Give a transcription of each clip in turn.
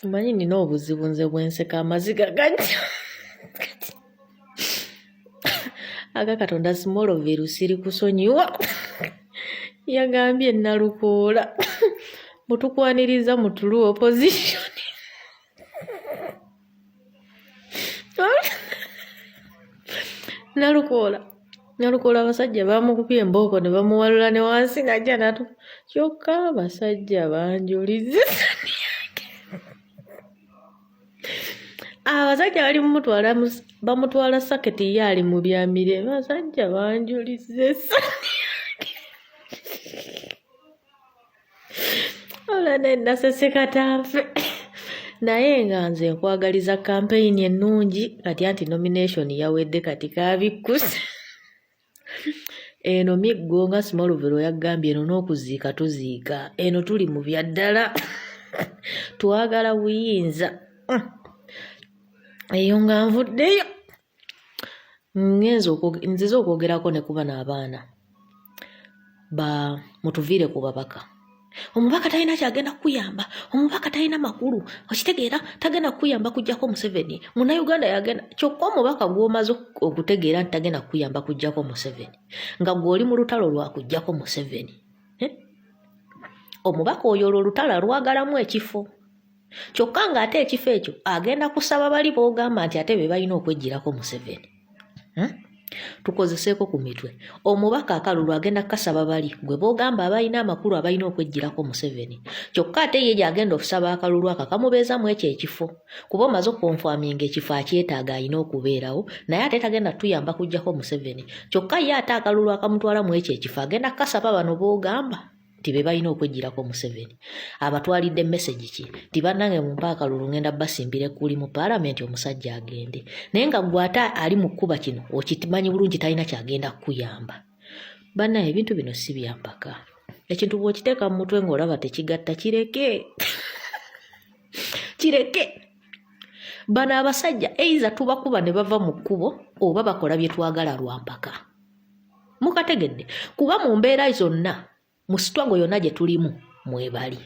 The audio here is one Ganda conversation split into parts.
Omanyi nina obuzibu nze bwenseka amaziga gajja. Aga Katonda small virus iri kusonyiwa. Yagambye Nalukoola mutukwaniriza mutulu opposition. Nalukoola abasajja bamukupye embooko ne bamuwalula ne wansi ng'ajja natu. Kyokka abasajja banjulize. Abasajja bali bamutwala saketi ye ali mu byamire. Abasajja banjulize. Olana naseseka tanfe. Naye nga nze nkwagaliza campaign ennungi kati anti nomination yawedde kati kabikuse. Eno miggo nga Smallville yagambye eno n'okuziika tuziika. Eno tuli mu bya ddala. Twagala buyinza. Eyo nga nvuddeyo. Nzize okwogerako ne kuba n'abaana. Mutuviire ku babaka. Omubaka talina kyagenda kuyamba, omubaka talina makulu, okitegeera tagenda kuyamba kujjako Museveni. Munnayuganda yagenda kyokka omubaka gw'omaze okutegeera nti tagenda kuyamba kujjako Museveni nga gw'oli mu lutalo lwa kujjako Museveni. Omubaka oyo olutalo lwagalamu ekifo. Kyokka ng'ate ekifo ekyo agenda kusaba bali boogamba nti ate be balina okwejjirako Museveni. Tukozeseeko ku mitwe. Omubaka akalulu agenda kasaba bali gwe boogamba abalina amakulu abalina okwejjirako Museveni. Kyokka ate ye agenda okusaba akalulu aka kamubeezamu ekyo ekifo. Kuba omaze okonfaminga ekifo akyetaaga alina okubeerawo naye ate tagenda tuyamba kujjako Museveni. Kyokka ye ate akalulu akamutwala mu ekyo ekifo agenda kasaba bano boogamba nti be balina okwejjirako Museveni. Abatwalidde message ki nti bannange mu mpaaka lulu ngenda basimbire kuli mu parliament omusajja agende. Naye nga gwata ali mu kkuba kino okimanyi bulungi talina kyagenda kuyamba. Bannaye ebintu bino si byampaka. Ekintu bw'okiteeka mu mutwe ng'olaba tekigatta kireke. Kireke. Bano abasajja eiza tubakuba ne bava mu kkubo oba bakola bye twagala lwampaka. Mukategedde kuba mu mbeera zonna mu sitwago yonna gye tulimu mwebali.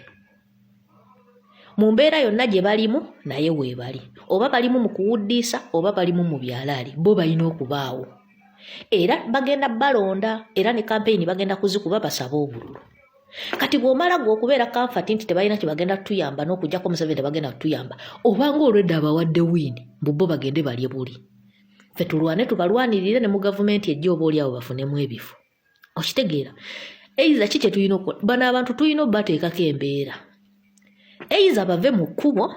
Mu mbeera yonna gye balimu naye weebali. Oba balimu mu kuwuddiisa oba balimu mu byalaali bo balina okubaawo. Era bagenda balonda era ne campaign bagenda kuzikuba basaba obululu. Kati bw'omala okubeera comfort nti tebalina kye bagenda tuyamba n'okujjako Museveni bagenda tuyamba. Obanga olwedde abawadde wini bo bagende balye buli. Ffe tulwane tubalwanirire ne mu gavumenti ejja oba oli awo bafunemu ebifo. Okitegeera. Eiza kiki tulina okukola? Bano abantu tulina obbateekako embeera. Eiza bave mu kkubo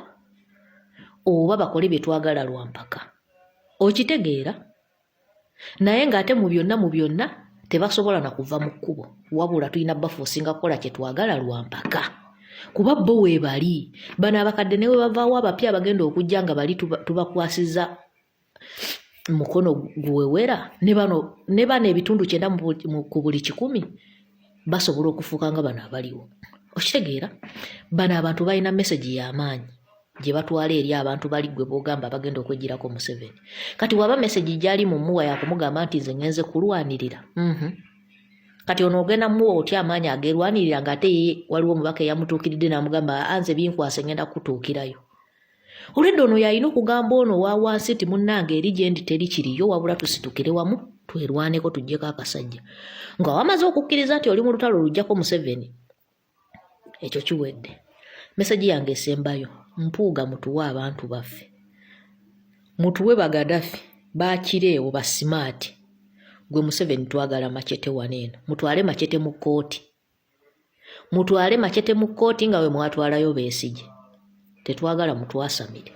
oba bakole bye twagala lwampaka. Okitegeera? Naye ng'ate mu byonna tebasobola na kuva mu kkubo. Wabula tulina bafuusinga kukola kye twagala lwampaka. Kuba bo weebali. Bano abakadde ne we bavaawo abapya bagenda okujja nga bali tubakwasiza mukono guwewera ne bano ebitundu 9 ku buli 100 basobola okufuuka nga bano abaliwo. Okitegeera? Bano abantu balina message y'amaanyi gye batwala eri abantu bali gwe boogamba bagenda okwejjirako Museveni. Kati waba message gyali mu muwa yakumugamba nti nze ngenze kulwanirira. Kati ono ogenda muwa otya amaanyi agerwanirira ng'ate ye waliwo omubaka eyamutuukiridde n'amugamba anze binkwase ngenda kutuukirayo. Olwedde ono yalina okugamba ono wa wansi nti munnange eri gye ndi teri kiriyo wabula tusitukire wamu twerwaneko tuggyeko akasajja. Nga wamaze okukkiriza nti oli mu lutalo lujjako Museveni. Ekyo kiwedde. Message yange esembayo mpuuga mutuwe abantu baffe. Mutuwe Bagadafi baakireewo ba smart. Gwe Museveni twagala machete waneeno. Mutwale machete mu kkooti. Mutwale machete mu kkooti nga we mwatwalayo Besigye. Tetwagala mutwasamire.